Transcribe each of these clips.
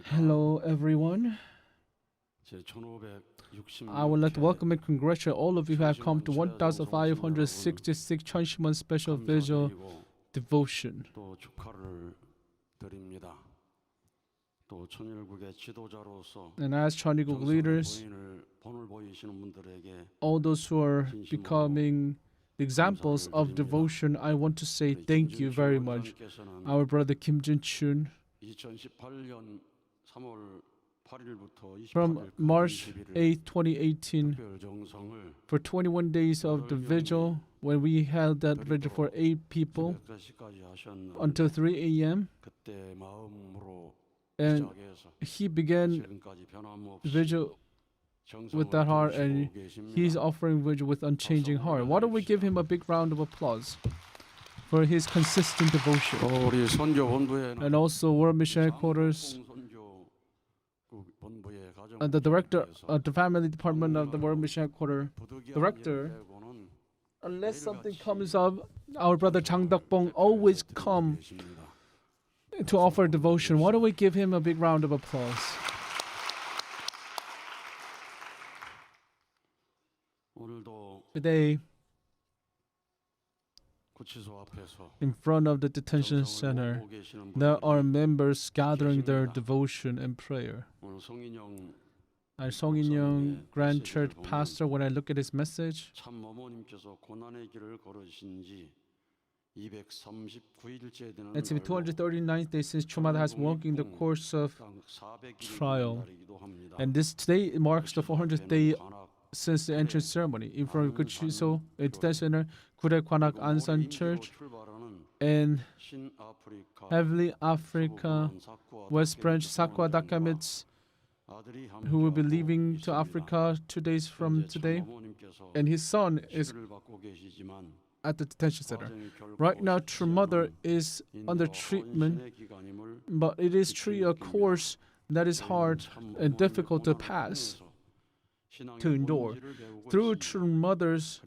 Hello, everyone. I would like to welcome and congratulate all of you who have come to 1566 Cheonshim Won Special Visual Devotion. And as Cheonil국 leaders, all those who are becoming examples of devotion, I want to say thank you very much. Our brother Kim Jin-chun, from March 8, 2018, for 21 days of the vigil, when we held that vigil for 8 people until 3 a.m., and he began vigil with that heart, and he's offering vigil with unchanging heart. Why don't we give him a big round of applause for his consistent devotion? And also World Mission Headquarters, the director of the family department of the World Mission Headquarters, director, unless something comes up, our brother Chang Deok-bong always come to offer devotion. Why don't we give him a big round of applause? Today, in front of the detention center, there are members gathering their devotion and prayer. Song In-young, Grand Church Pastor, when I look at his message, it's the 239th day since Chumada has walked in the course of trial. And this today marks the 400th day since the entrance ceremony. In front of Kuchiso, Detention Center, Gure Kwanak Ansan Church, and Heavenly Africa, West Branch Sakwa Dakamits, who will be leaving to Africa 2 days from today. And his son is at the detention center. Right now, True Mother is under treatment, but it is a course that is hard and difficult to pass, to endure. Through True Mother's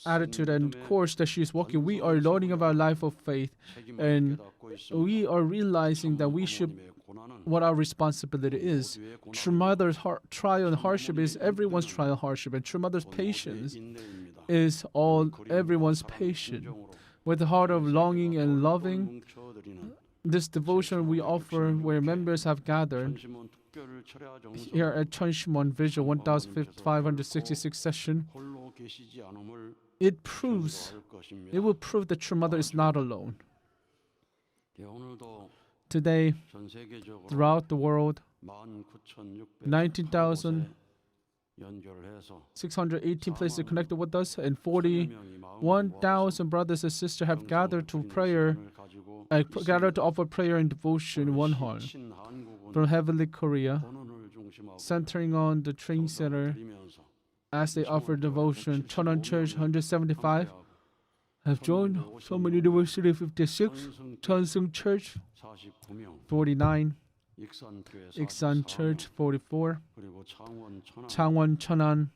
attitude and course that she is walking, we are learning about life of faith, and we are realizing that we should what our responsibility is. True Mother's trial and hardship is everyone's trial and hardship, and True Mother's patience is everyone's patience. With the heart of longing and loving, this devotion we offer where members have gathered here at Cheonshim Won Vigil 1566 session, it will prove that True Mother is not alone. Today, throughout the world, 19,618 places connected with us, and 41,000 brothers and sisters have gathered to offer prayer and devotion in one heart. From Heavenly Korea, centering on the training center, as they offer devotion, Cheonwon Church 175 have joined. Soman University 56, Cheonsung Church 49, Iksan Church 44, Changwon Cheonan.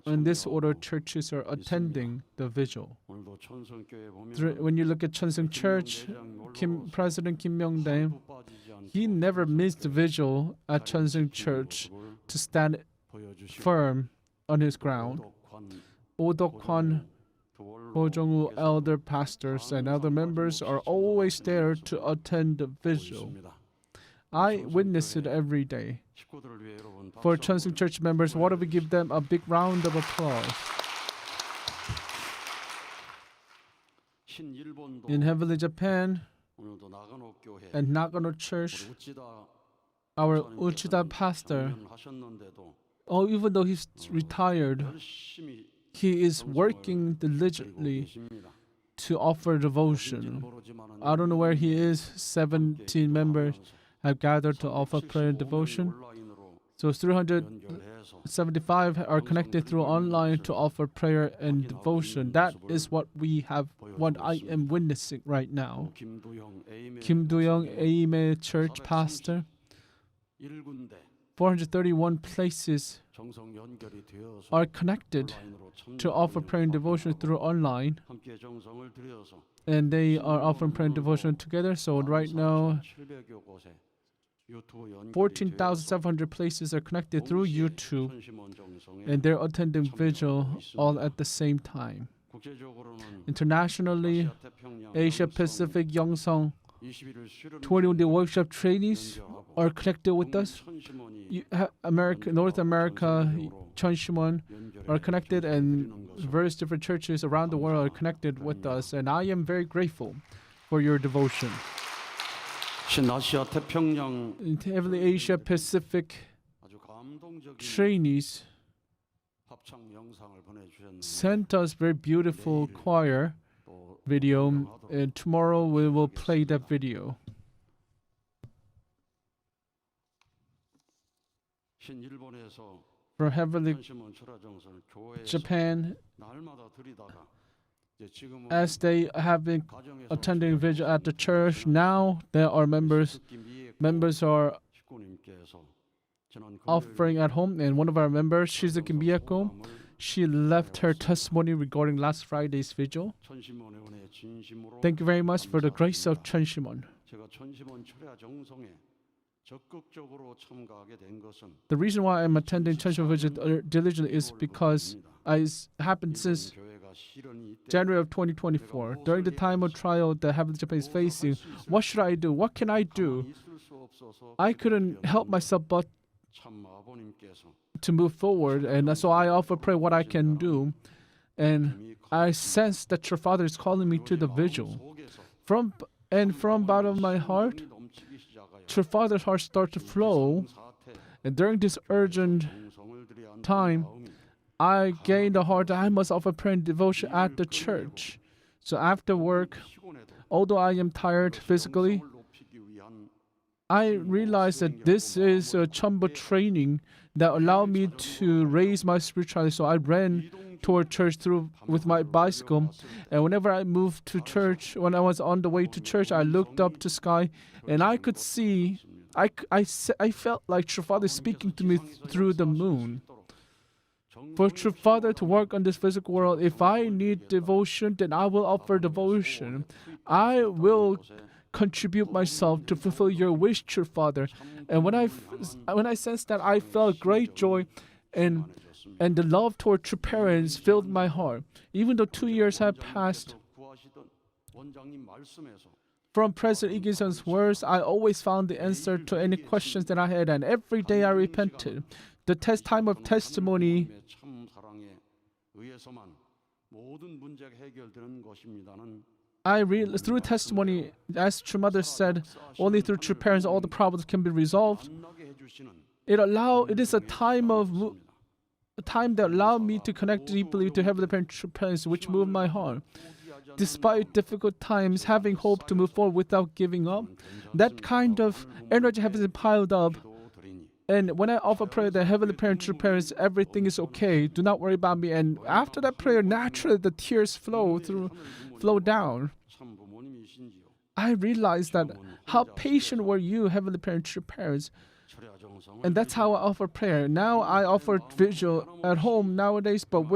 In this order, churches are attending the vigil. When you look at Cheonsung Church, President Kim Myung-dae, he never missed the vigil at Cheonsung Church to stand firm on his ground. Oh Dok-hwan, Ho Jong-woo, elder pastors and other members are always there to attend the vigil. I witness it every day. For Cheonsung Church members, why don't we give them a big round of applause? In Heavenly Japan and Nagano Church, our Uchida pastor, even though he's retired, he is working diligently to offer devotion. I don't know where he is. 17 members have gathered to offer prayer and devotion. So 375 are connected through online to offer prayer and devotion. That is what I am witnessing right now. Kim Do-young, Aime Church pastor, 431 places are connected to offer prayer and devotion through online, and they are offering prayer and devotion together. So right now, 14,700 places are connected through YouTube, and they're attending vigil all at the same time. Internationally, Asia Pacific Yongsong 21-day workshop trainees are connected with us. North America, Cheonshim Won are connected, and various different churches around the world are connected with us. And I am very grateful for your devotion. In Heavenly Asia Pacific trainees sent us very beautiful choir video, and tomorrow we will play that video. From Heavenly Japan, as they have been attending vigil at the church, now there are members are offering at home, and one of our members, Shizuki Miyako, she left her testimony regarding last Friday's vigil. Thank you very much for the grace of Cheonshim Won. The reason why I'm attending Cheonshim Won vigil diligently is because it happened since January of 2024. During the time of trial that Heavenly Japan is facing, what should I do? What can I do? I couldn't help myself but to move forward, and so I offer pray what I can do, and I sense that your Father is calling me to the vigil. From bottom of my heart, your Father's heart starts to flow, and during this urgent time, I gained the heart that I must offer prayer and devotion at the church. So after work, although I am tired physically, I realized that this is a Chumbo training that allowed me to raise my spirituality. So I ran toward church with my bicycle, and whenever I moved to church, when I was on the way to church, I looked up to sky, and I could see, I felt like True Father speaking to me through the moon. For True Father to work on this physical world, if I need devotion, then I will offer devotion. I will contribute myself to fulfill your wish, True Father. And when I sensed that, I felt great joy, and the love toward true parents filled my heart. Even though 2 years have passed, from President Lee-Gi-seon's words, I always found the answer to any questions that I had, and every day I repented. The time of testimony through testimony, as True Mother said, only through true parents all the problems can be resolved. It is a time that allowed me to connect deeply to Heavenly Parents, which moved my heart. Despite difficult times, having hope to move forward without giving up, that kind of energy has been piled up. And when I offer prayer that Heavenly Parents, true parents, everything is okay, do not worry about me. And after that prayer, naturally the tears flow down. I realized that how patient were you, Heavenly Parents, true parents. And that's how I offer prayer. Now I offer vigil at home nowadays, but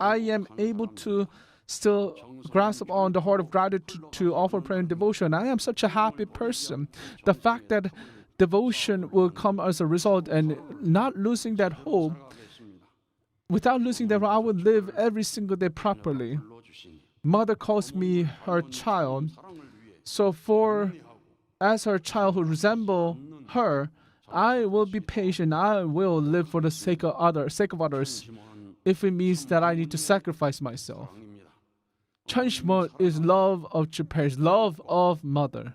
I am able to still grasp on the heart of gratitude to offer prayer and devotion. I am such a happy person. The fact that devotion will come as a result, and not losing that hope, without losing that hope, I will live every single day properly. Mother calls me her child, so as her child who resemble her, I will be patient. I will live for the sake of others, if it means that I need to sacrifice myself. Cheonshim Won is love of true parents, love of mother.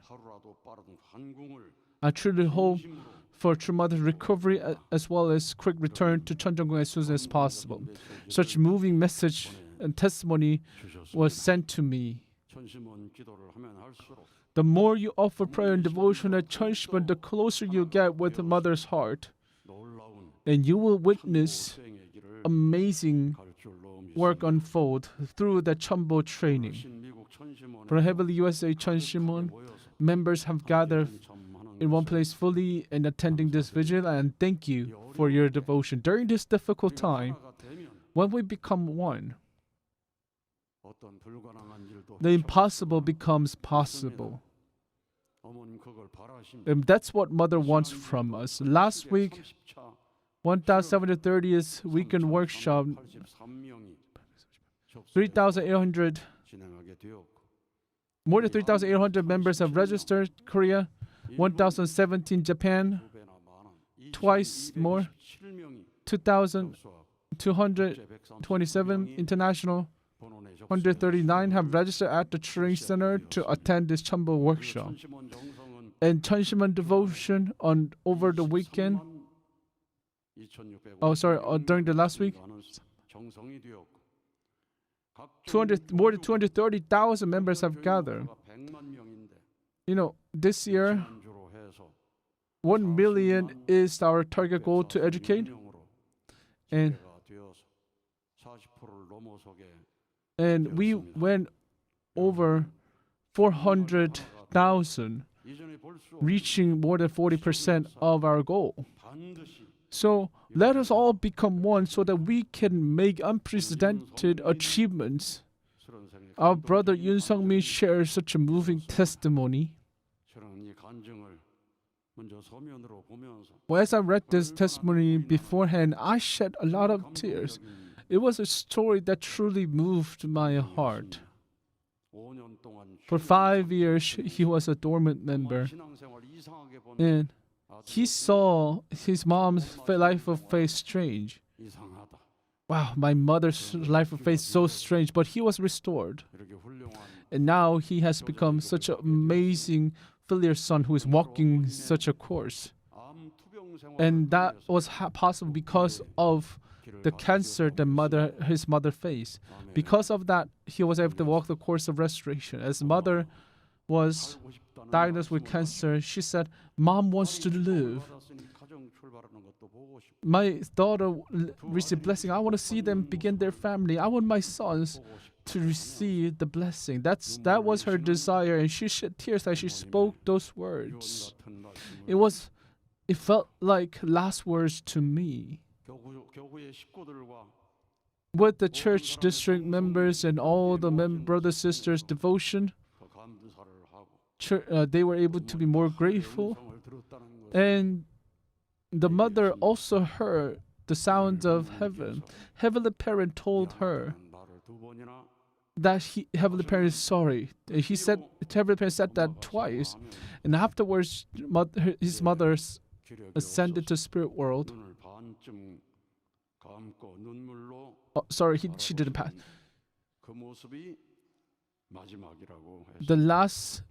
I truly hope for True Mother's recovery as well as quick return to Cheonjong as soon as possible. Such moving message and testimony was sent to me. The more you offer prayer and devotion at Cheonshim Won, the closer you get with the mother's heart, and you will witness amazing work unfold through the Chumbo training. From Heavenly USA Cheonshim Won, members have gathered in one place fully and attending this vigil, and thank you for your devotion. During this difficult time, when we become one, the impossible becomes possible. That's what mother wants from us. Last week, 1,730th weekend workshop, 3,800, more than 3,800 members have registered. Korea, 1,017 Japan, twice more, 2,227 international, 139 have registered at the training center to attend this Cheonshim workshop. And Cheonshim Won devotion on over the weekend. During the last week, more than 230,000 members have gathered. This year, 1 million is our target goal to educate. And we went over 400,000, reaching more than 40% of our goal. So let us all become one so that we can make unprecedented achievements. Our brother Yoon Sung-min shares such a moving testimony. Well, as I read this testimony beforehand, I shed a lot of tears. It was a story that truly moved my heart. For 5 years, he was a dormant member. And he saw his mom's life of faith strange. Wow, my mother's life of faith so strange, but he was restored. And now he has become such an amazing filial son who is walking such a course. And that was possible because of the cancer that his mother faced. Because of that, he was able to walk the course of restoration. As mother was diagnosed with cancer, she said, "Mom wants to live. My daughter received blessing. I want to see them begin their family. I want my sons to receive the blessing." That was her desire, and she shed tears as she spoke those words. It felt like last words to me. With the church district members and all the brothers sisters devotion, they were able to be more grateful. And the mother also heard the sounds of heaven. Heavenly Parent told her that Heavenly Parent is sorry. Heavenly Parent said that twice. And afterwards, his mother ascended to spirit world. She didn't pass. The last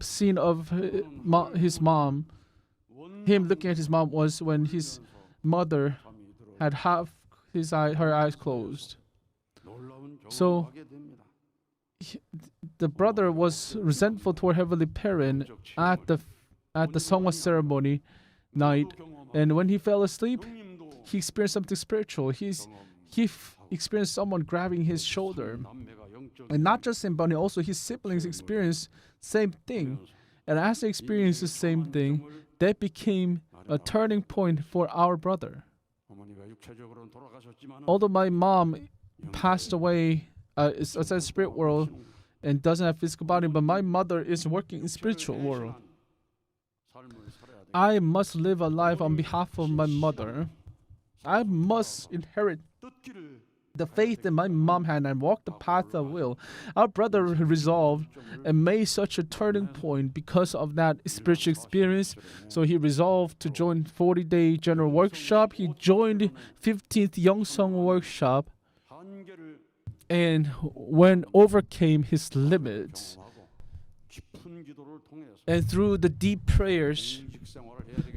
scene of his mom, him looking at his mom, was when his mother had her eyes closed. So the brother was resentful toward Heavenly Parent at the Songwa ceremony night, and when he fell asleep, he experienced something spiritual. He experienced someone grabbing his shoulder, and not just him, but also his siblings experienced same thing. And as they experienced the same thing, that became a turning point for our brother. Although my mom passed away, is outside spirit world and doesn't have physical body, but my mother is working in spiritual world. I must live a life on behalf of my mother. I must inherit the faith that my mom had and walk the path of will. Our brother resolved and made such a turning point because of that spiritual experience. So he resolved to join 40-day general workshop. He joined 15th Youngsung workshop and when overcame his limits. And through the deep prayers,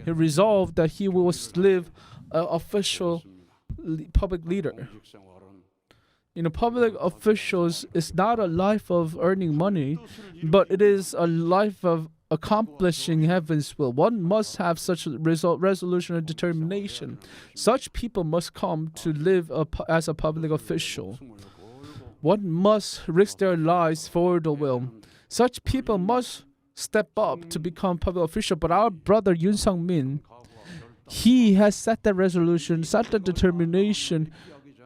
he resolved that he will live an official public leader. Public officials is not a life of earning money, but it is a life of accomplishing heaven's will. One must have such resolution and determination. Such people must come to live as a public official. One must risk their lives for the will. Such people must step up to become public official. But our brother Yoon Sung-min, he has set that resolution, set the determination,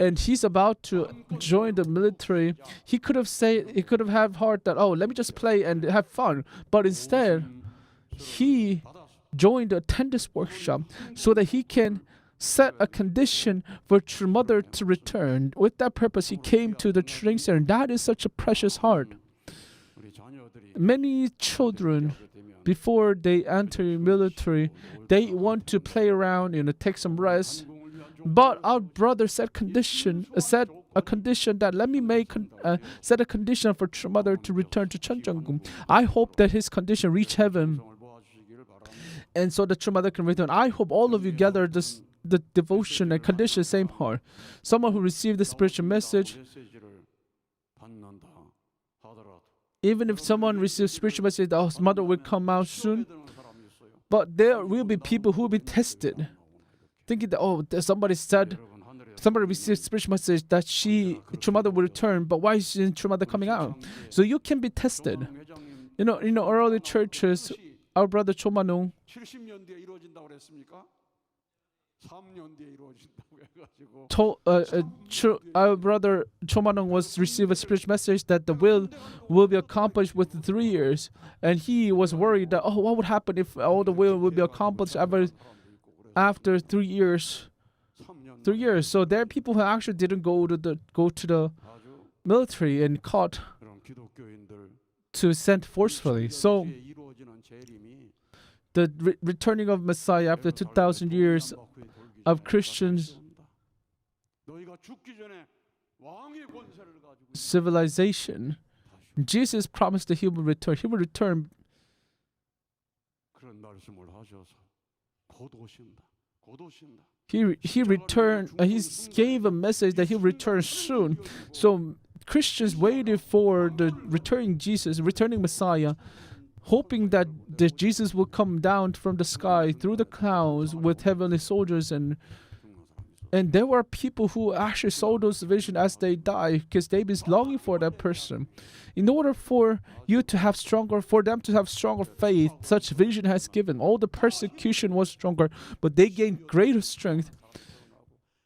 and he's about to join the military, he could have had heart that, oh, let me just play and have fun. But instead, he joined a attendance workshop so that he can set a condition for true mother to return. With that purpose, he came to the training center. That is such a precious heart. Many children, before they enter military, they want to play around, take some rest. But our brother set a condition that let me set a condition for true mother to return to Cheonshim. I hope that his condition reach heaven, and so the true mother can return. I hope all of you gather the devotion and condition same heart. Someone who received the spiritual message, even if someone receives spiritual message that his mother will come out soon, but there will be people who will be tested, thinking that somebody received spiritual message that true mother will return, but why isn't true mother coming out? So you can be tested. Early churches, our brother Chomanung, our brother Chomanung was received a spiritual message that the will be accomplished within 3 years, and he was worried that what would happen if all the will be accomplished after 3 years. 3 years. So there are people who actually didn't go to the military and caught to send forcefully. So the returning of Messiah after 2,000 years of Christians civilization, Jesus promised that he will return. He will return. He returned. He gave a message that he'll return soon. So Christians waited for the returning Messiah, hoping that Jesus will come down from the sky through the clouds with heavenly soldiers, and there were people who actually saw those visions as they died because they've been longing for that person. In order for them to have stronger faith, such vision has given. All the persecution was stronger, but they gained greater strength.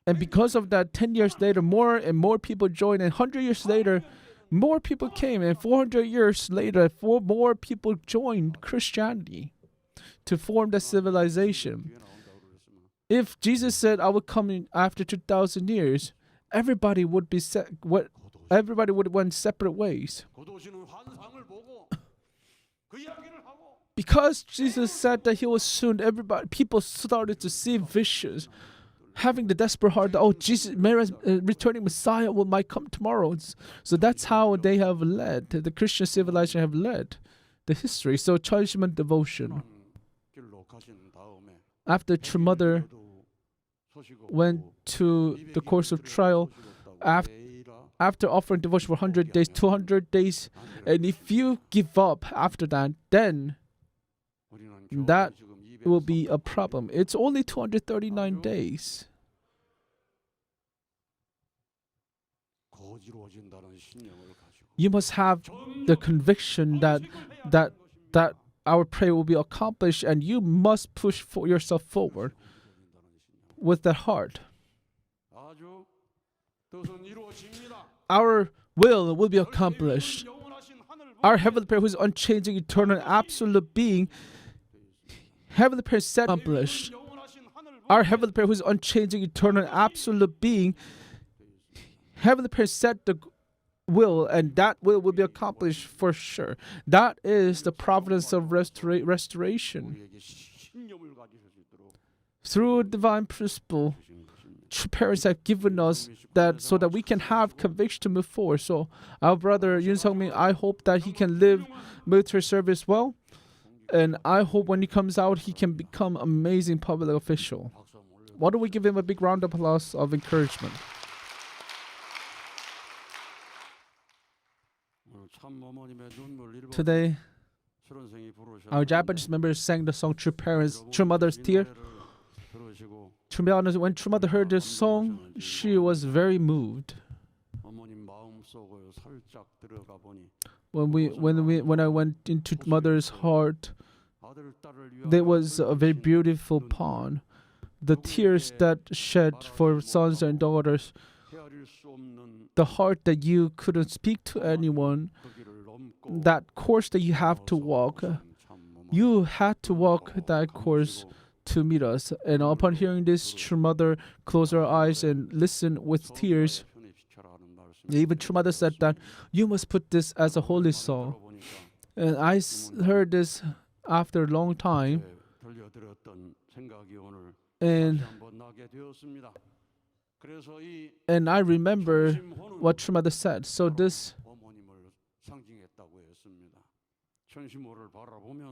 And because of that, 10 years later, more and more people joined, and 100 years later, more people came, and 400 years later, more people joined Christianity to form the civilization. If Jesus said, "I will come in after 2,000 years," everybody would went separate ways. Because Jesus said that he was soon, people started to see visions, having the desperate heart that, Jesus, returning Messiah might come tomorrow. So that's how they have led, the Christian civilization have led the history. So Cheonshim Won devotion. After true mother went to the course of trial, after offering devotion for 100 days, 200 days, and if you give up after that, then that will be a problem. It's only 239 days. You must have the conviction that our prayer will be accomplished, and you must push for yourself forward with that heart. Our will be accomplished. Our heavenly prayer, who is unchanging, eternal, absolute being, heavenly prayer set accomplished. Our heavenly prayer, who is unchanging, eternal, absolute being, heavenly prayer set the will, and that will be accomplished for sure. That is the providence of restoration. Through divine principle, parents have given us that so that we can have conviction to move forward. So our brother Yoon Sung-min, I hope that he can live military service well, and I hope when he comes out he can become amazing public official. Why don't we give him a big round of applause of encouragement? Today, our Japanese members sang the song "True Parents, True Mother's Tear." To be honest, when True Mother heard this song, she was very moved. When I went into Mother's heart, there was a very beautiful pond. The tears that shed for sons and daughters the heart that you couldn't speak to anyone, that course that you have to walk. You had to walk that course to meet us. And upon hearing this, True Mother closed her eyes and listened with tears. Even True Mother said that you must put this as a holy song. And I heard this after a long time. And I remember what True Mother said. So this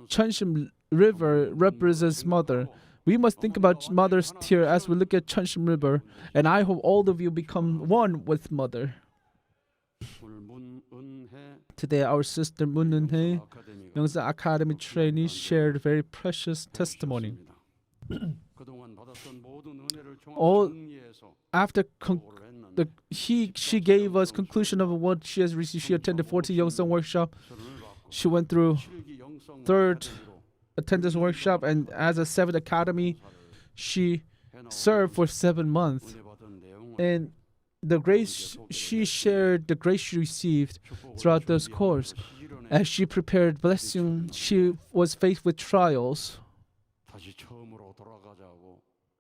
Cheonshim River represents mother. We must think about mother's tear as we look at Cheonshim River. And I hope all of you become one with mother. Today, our sister Moon Eun-hye, Youngsan Academy trainee, shared a very precious testimony. After she gave us conclusion of what she has received. She attended 40 Youngsan workshop. She went through 3rd attendance workshop, and as a 7th academy, she served for 7 months. And the grace she shared, the grace she received throughout this course. As she prepared blessing, she was faced with trials.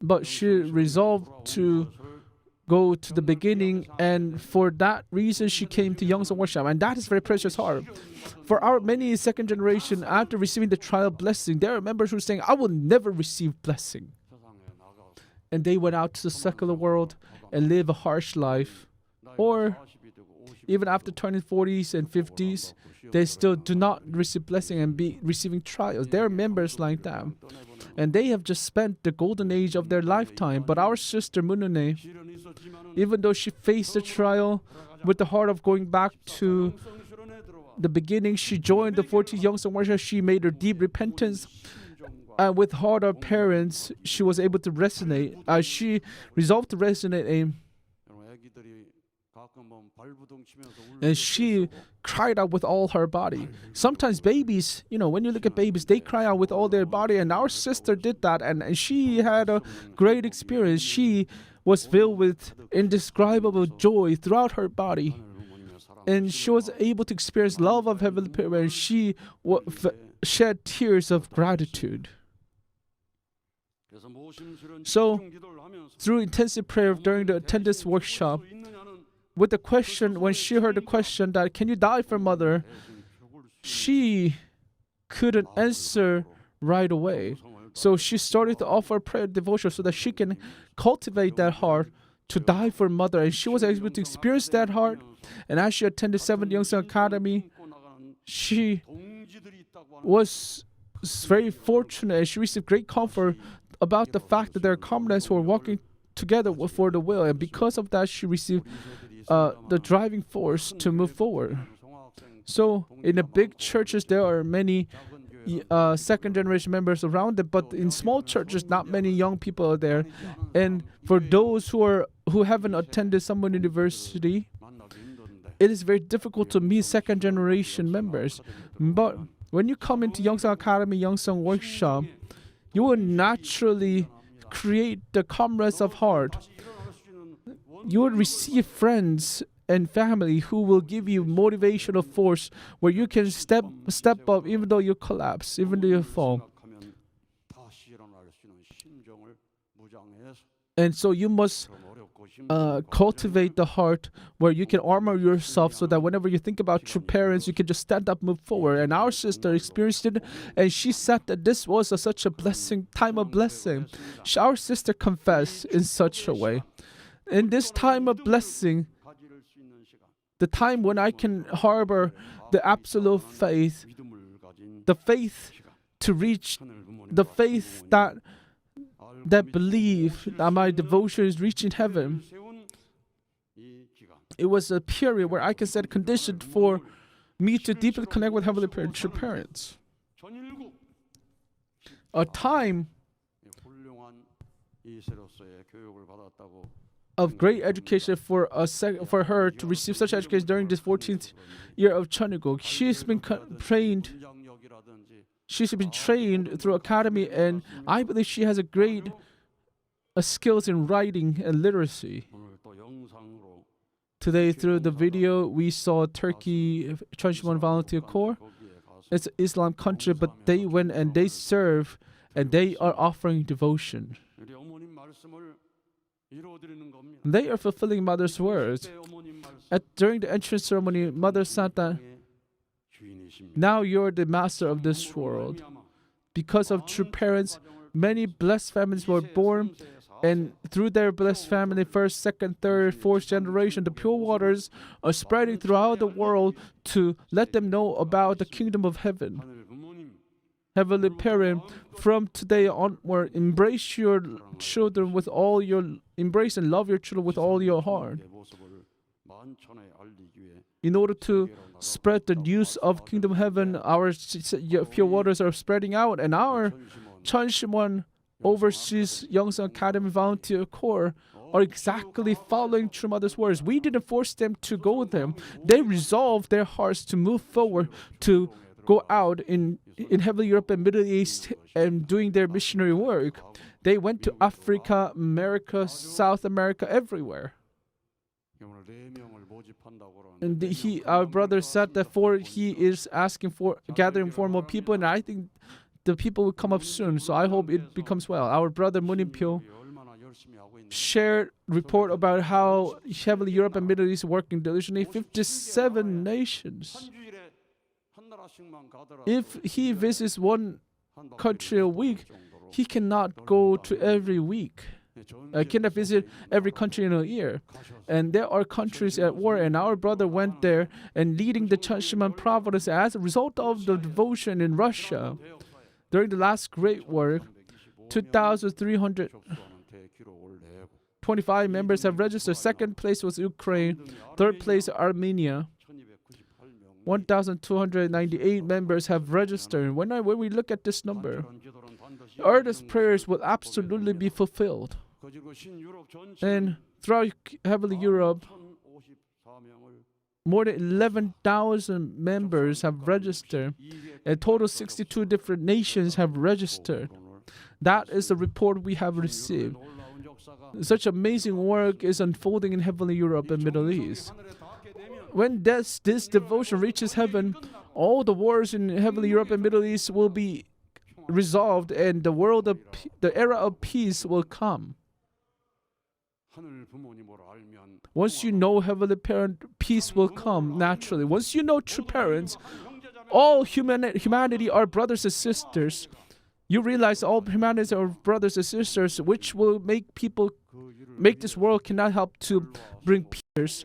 But she resolved to go to the beginning, and for that reason she came to Youngsan workshop, and that is very precious heart. For our many second generation, after receiving the trial blessing, there are members who are saying, I will never receive blessing. And they went out to the secular world and live a harsh life. Or even after turning 40s and 50s, they still do not receive blessing and be receiving trials. There are members like that. And they have just spent the golden age of their lifetime. But our sister Moon Eun-hye, even though she faced the trial with the heart of going back to the beginning, she joined the 40 Youngsan worship. She made her deep repentance. And with heart of parents, she was able to resonate. She resolved to resonate, and she cried out with all her body. Sometimes babies, when you look at babies, they cry out with all their body. And our sister did that, and she had a great experience. She was filled with indescribable joy throughout her body. And she was able to experience love of Heavenly Parents. She shed tears of gratitude. So, through intensive prayer during the attendance workshop, with the question, when she heard the question that, can you die for mother? She couldn't answer right away. So she started to offer prayer devotion so that she can cultivate that heart to die for mother. And she was able to experience that heart. And as she attended 7th Youngsan Academy, she was very fortunate, and she received great comfort about the fact that there are comrades who are walking together for the will. And because of that, she received the driving force to move forward. So in the big churches, there are many second generation members around it, but in small churches, not many young people are there. And for those who haven't attended Someone University, it is very difficult to meet second generation members. But when you come into Youngsan Academy, Youngsan workshop, you will naturally create the comrades of heart. You will receive friends and family who will give you motivational force where you can step up even though you collapse, even though you fall. And so you must cultivate the heart where you can armor yourself so that whenever you think about true parents, you can just stand up, move forward. And our sister experienced it, and she said that this was such a blessing, time of blessing. Our sister confessed in such a way. In this time of blessing, the time when I can harbor the absolute faith, the faith to reach, the faith that believe that my devotion is reaching heaven. It was a period where I can set conditions for me to deeply connect with Heavenly Parents. A time of great education for her to receive such education during this 14th year of Cheonilguk. She's been trained. She's been trained through academy, and I believe she has a great skills in writing and literacy. Today, through the video, we saw Turkey Cheonshim Won Volunteer Corps. It's an Islam country, but they went and they serve, and they are offering devotion. They are fulfilling Mother's words. During the entrance ceremony, Mother said that, now you're the master of this world. Because of true parents, many blessed families were born, and through their blessed family, first, second, third, fourth generation, the pure waters are spreading throughout the world to let them know about the kingdom of heaven. Heavenly Parent, from today onward, embrace your children with all your embrace and love your children with all your heart. In order to spread the news of kingdom heaven, our pure waters are spreading out, and our Cheonshim Won Overseas Youngson Academy Volunteer Corps are exactly following True Mother's words. We didn't force them to go there. They resolved their hearts to move forward, to go out in Heavenly Europe and Middle East and doing their missionary work. They went to Africa, America, South America, everywhere. And our brother said that he is asking for gathering for more people, and I think the people will come up soon. So I hope it becomes well. Our brother Moon In-pyo shared report about how Heavenly Europe and Middle East working diligently. 57 nations. If he visits one country a week, he cannot go to every week. Cannot visit every country in a year. And there are countries at war, and our brother went there and leading the Cheonshim Won province as a result of the devotion in Russia. During the last great work, 2,325 members have registered. Second place was Ukraine. Third place, Armenia. 1,298 members have registered. When we look at this number, earnest prayers will absolutely be fulfilled. And throughout Heavenly Europe, more than 11,000 members have registered. A total 62 different nations have registered. That is the report we have received. Such amazing work is unfolding in Heavenly Europe and Middle East. When this devotion reaches heaven, all the wars in Heavenly Europe and Middle East will be resolved, and the era of peace will come. Once you know Heavenly Parent, peace will come naturally. Once you know true parents, all humanity are brothers and sisters. You realize all humanity are brothers and sisters, which will make this world cannot help to bring peace.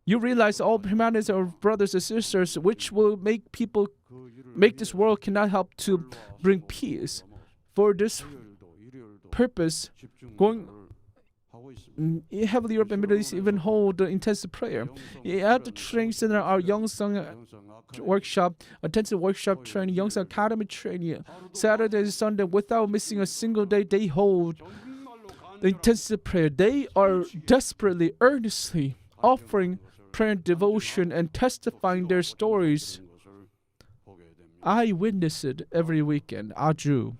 You realize all humanity are brothers and sisters, which will make this world cannot help to bring peace. For this purpose, Heavenly Europe and Middle East even hold intensive prayer. At the training center, our Youngsung workshop, intensive workshop training, Youngsung Academy training, Saturday and Sunday, without missing a single day, they hold the intensive prayer. They are desperately, earnestly offering prayer and devotion and testifying their stories. I witness it every weekend. Aju.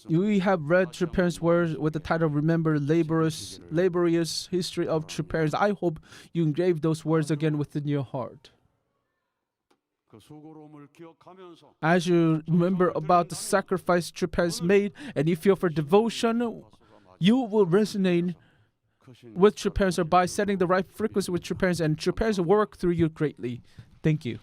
We have read True Parents' words with the title "Remember Laborious History of True Parents." I hope you engrave those words again within your heart. As you remember about the sacrifice True Parents made, and you feel for devotion, you will resonate with True Parents, or by setting the right frequency with True Parents, and True Parents will work through you greatly. Thank you.